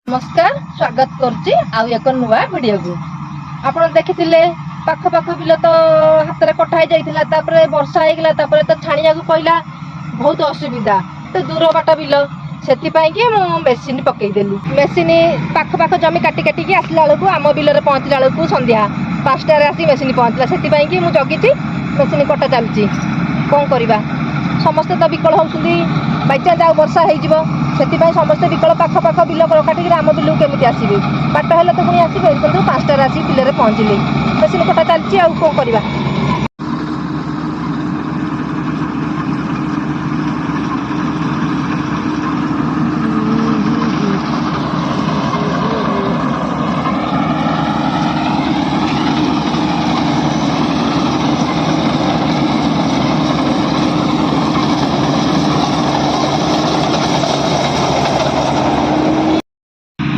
नमस्कार स्वागत करुच्ची आउ एक नुआ वीडियो को आप देखिए पाख पाख बिल तो हाथ में कटा जाता वर्षा होगा तो छाणिया पड़ा बहुत असुविधा तो दूर बाट बिल से मेसीन पकईदेली मेसीन पाख पाख जमी काटी काटिकी आसला बेलू आम बिल पहुँचला बेलू संध्या 5टार आसी मेसीन पहुँचला से मुझे जगी मेसीन कटा चलती कौन करवा समस्ते तो विकल होती बाईचान्स आ वर्षा हो समस्ते विकल पाख पाख बिल काटिक आम बिल केमी आसवे बाट है तो पुणी आसवे कितु 5टार आसी बिल पहुँचले मेसीन कटा चलती आ कौन करवा।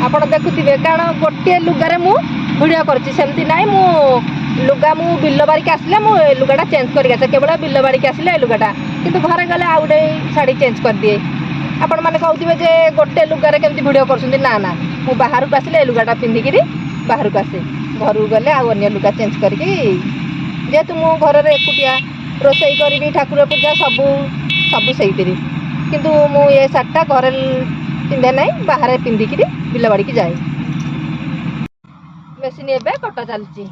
आप देखुवे कारण गोटे लुगारे मु भिडियो करमती ना मु लुगा मु बिल बारिक आसले मु लुगाटा चेंज कर केवल बिल बारिक आसले लुगाटा किंतु घरे गले आउ गए शाढ़ी चेंज कर दिए आपण मैंने कहते जे गोटे लुगारे केमती भिडियो कर ना ना मु बाहर को आसले लुगाटा पिंधिकी बाहर को आसे घर को गले आउ अन्य लुगा चेंज करके जेहेतु मु घर एकुटिया रोसई करी ठाकुर पूजा सबू सबू से किंतु मु ये शार्टा घर पिंधे ना बाहर पिंधिकी बिल बाड़ी जाए मेसीन एवं कटा चलती।